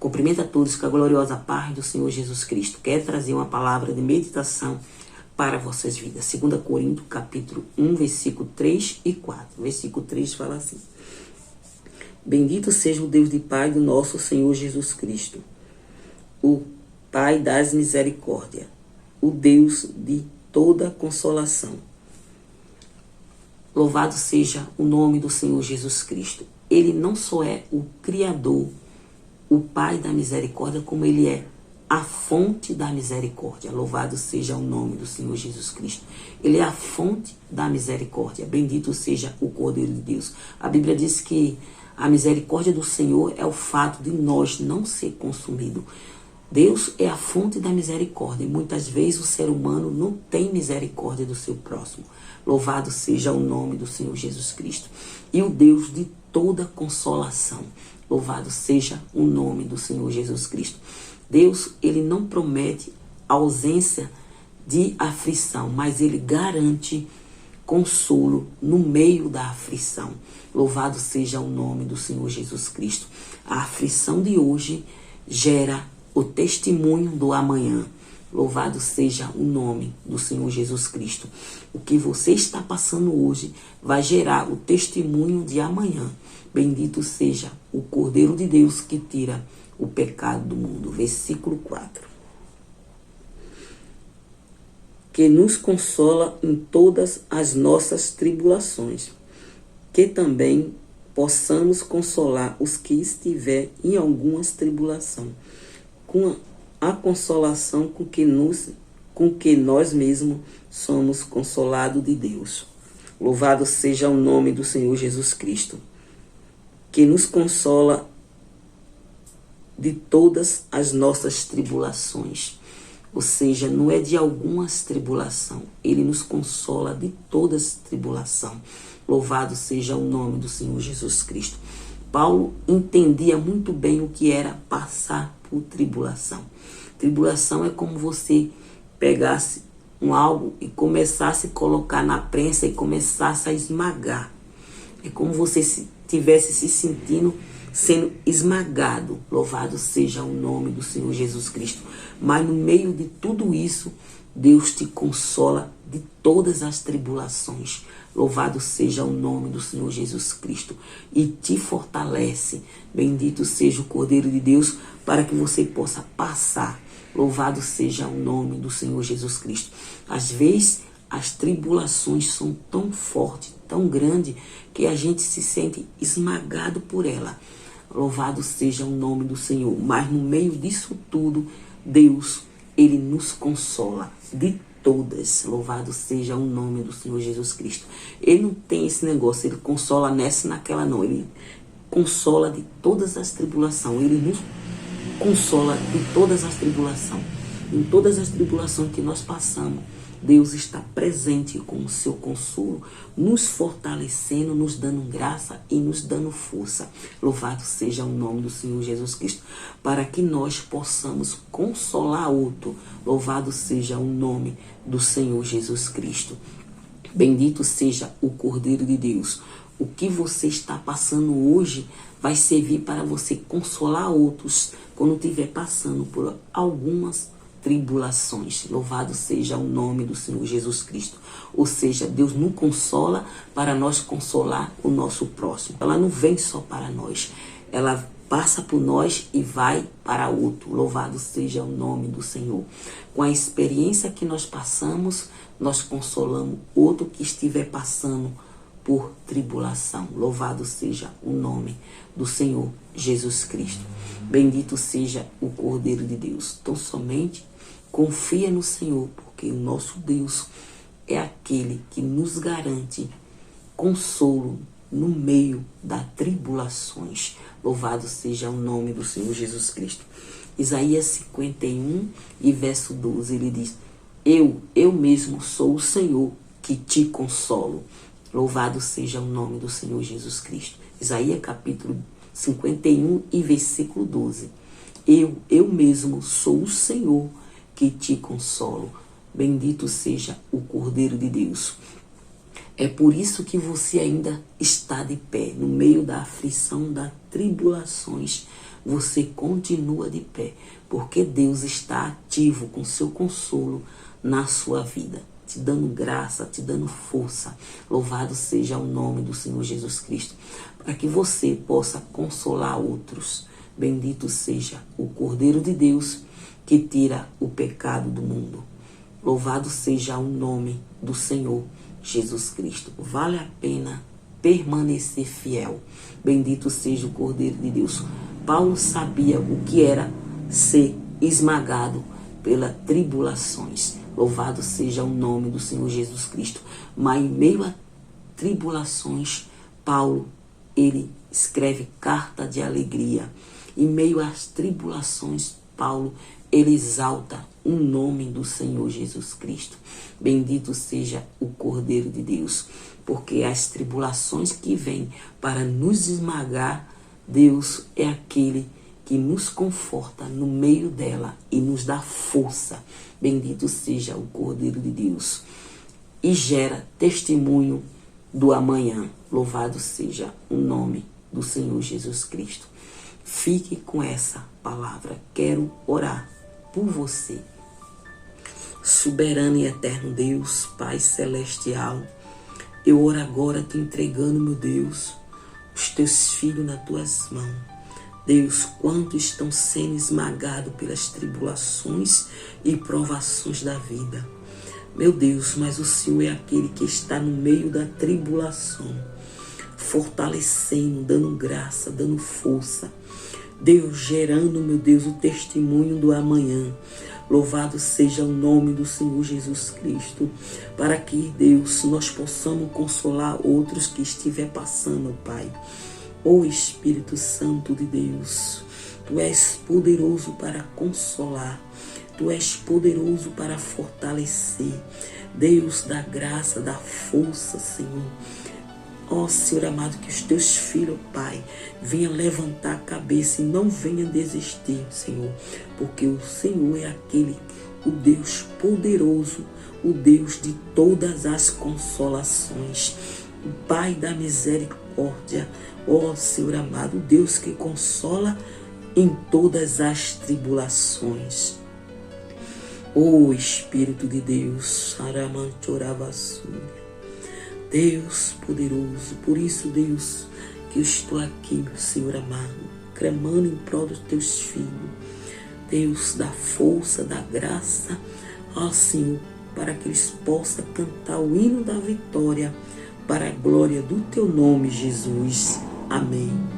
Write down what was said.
Cumprimento a todos com a gloriosa paz do Senhor Jesus Cristo. Quero trazer uma palavra de meditação para vossas vidas. 2 Coríntios, capítulo 1, versículo 3 e 4. Versículo 3 fala assim: Bendito seja o Deus e Pai do nosso Senhor Jesus Cristo, o Pai das misericórdias, o Deus de toda consolação. Louvado seja o nome do Senhor Jesus Cristo. Ele não só é o Criador, o Pai da misericórdia, como Ele é a fonte da misericórdia. Louvado seja o nome do Senhor Jesus Cristo. Ele é a fonte da misericórdia. Bendito seja o Cordeiro de Deus. A Bíblia diz que a misericórdia do Senhor é o fato de nós não ser consumido. Deus é a fonte da misericórdia e muitas vezes o ser humano não tem misericórdia do seu próximo. Louvado seja o nome do Senhor Jesus Cristo. E o Deus de toda consolação. Louvado seja o nome do Senhor Jesus Cristo. Deus, Ele não promete ausência de aflição, mas Ele garante consolo no meio da aflição. Louvado seja o nome do Senhor Jesus Cristo. A aflição de hoje gera o testemunho do amanhã. Louvado seja o nome do Senhor Jesus Cristo. O que você está passando hoje vai gerar o testemunho de amanhã. Bendito seja o Cordeiro de Deus que tira o pecado do mundo. Versículo 4. Que nos consola em todas as nossas tribulações, que também possamos consolar os que estiver em algumas tribulação, com a consolação com que nós mesmos somos consolados de Deus. Louvado seja o nome do Senhor Jesus Cristo, que nos consola de todas as nossas tribulações. Ou seja, não é de algumas tribulação, Ele nos consola de todas as tribulação. Louvado seja o nome do Senhor Jesus Cristo. Paulo entendia muito bem o que era passar por tribulação. Tribulação é como você pegasse algo e começasse a colocar na prensa e começasse a esmagar. É como você estivesse se sentindo sendo esmagado. Louvado seja o nome do Senhor Jesus Cristo. Mas no meio de tudo isso, Deus te consola de todas as tribulações. Louvado seja o nome do Senhor Jesus Cristo. E te fortalece. Bendito seja o Cordeiro de Deus para que você possa passar. Louvado seja o nome do Senhor Jesus Cristo. Às vezes, as tribulações são tão fortes, tão grandes, que a gente se sente esmagado por ela. Louvado seja o nome do Senhor. Mas no meio disso tudo, Deus, Ele nos consola de todas. Louvado seja o nome do Senhor Jesus Cristo. Ele não tem esse negócio, Ele consola nessa e naquela não. Ele consola de todas as tribulações. Ele nos consola de todas as tribulações. Em todas as tribulações que nós passamos, Deus está presente com o seu consolo, nos fortalecendo, nos dando graça e nos dando força. Louvado seja o nome do Senhor Jesus Cristo, para que nós possamos consolar outro. Louvado seja o nome do Senhor Jesus Cristo. Bendito seja o Cordeiro de Deus. O que você está passando hoje vai servir para você consolar outros quando estiver passando por algumas tribulações. Louvado seja o nome do Senhor Jesus Cristo. Ou seja, Deus nos consola para nós consolar o nosso próximo. Ela não vem só para nós. Ela passa por nós e vai para outro. Louvado seja o nome do Senhor. Com a experiência que nós passamos, nós consolamos outro que estiver passando por tribulação. Louvado seja o nome do Senhor Jesus Cristo. Bendito seja o Cordeiro de Deus. Então somente confia no Senhor, porque o nosso Deus é aquele que nos garante consolo no meio das tribulações. Louvado seja o nome do Senhor Jesus Cristo. Isaías 51 e verso 12, ele diz: Eu mesmo sou o Senhor que te consolo. Louvado seja o nome do Senhor Jesus Cristo. Isaías capítulo 51 e versículo 12. Eu mesmo sou o Senhor que te consolo. Bendito seja o Cordeiro de Deus. É por isso que você ainda está de pé. No meio da aflição, das tribulações, você continua de pé. Porque Deus está ativo com seu consolo na sua vida, te dando graça, te dando força. Louvado seja o nome do Senhor Jesus Cristo, para que você possa consolar outros. Bendito seja o Cordeiro de Deus que tira o pecado do mundo. Louvado seja o nome do Senhor Jesus Cristo. Vale a pena permanecer fiel. Bendito seja o Cordeiro de Deus. Paulo sabia o que era ser esmagado pelas tribulações. Louvado seja o nome do Senhor Jesus Cristo. Mas em meio a tribulações, Paulo, ele escreve carta de alegria. Em meio às tribulações, Paulo, ele exalta o nome do Senhor Jesus Cristo. Bendito seja o Cordeiro de Deus, porque as tribulações que vêm para nos esmagar, Deus é aquele que nos conforta no meio dela e nos dá força. Bendito seja o Cordeiro de Deus. E gera testemunho do amanhã. Louvado seja o nome do Senhor Jesus Cristo. Fique com essa palavra. Quero orar por você. Soberano e eterno Deus, Pai celestial, eu oro agora te entregando, meu Deus, os teus filhos nas tuas mãos. Deus, quantos estão sendo esmagados pelas tribulações e provações da vida. Meu Deus, mas o Senhor é aquele que está no meio da tribulação, fortalecendo, dando graça, dando força. Deus, gerando, meu Deus, o testemunho do amanhã. Louvado seja o nome do Senhor Jesus Cristo, para que, Deus, nós possamos consolar outros que estiver passando, Pai. Ó Espírito Santo de Deus, Tu és poderoso para consolar, Tu és poderoso para fortalecer. Deus, da graça, da força, Senhor. Ó Senhor amado, que os teus filhos, Pai, venham levantar a cabeça e não venham desistir, Senhor, porque o Senhor é aquele, o Deus poderoso, o Deus de todas as consolações, o Pai da misericórdia. Ó Senhor amado, o Deus que consola em todas as tribulações. Ó Espírito de Deus, Aramantoravassura, Deus poderoso, por isso, Deus, que eu estou aqui, meu Senhor amado, clamando em prol dos teus filhos. Deus, dá força, dá graça, ó Senhor, para que eles possam cantar o hino da vitória, para a glória do teu nome, Jesus. Amém.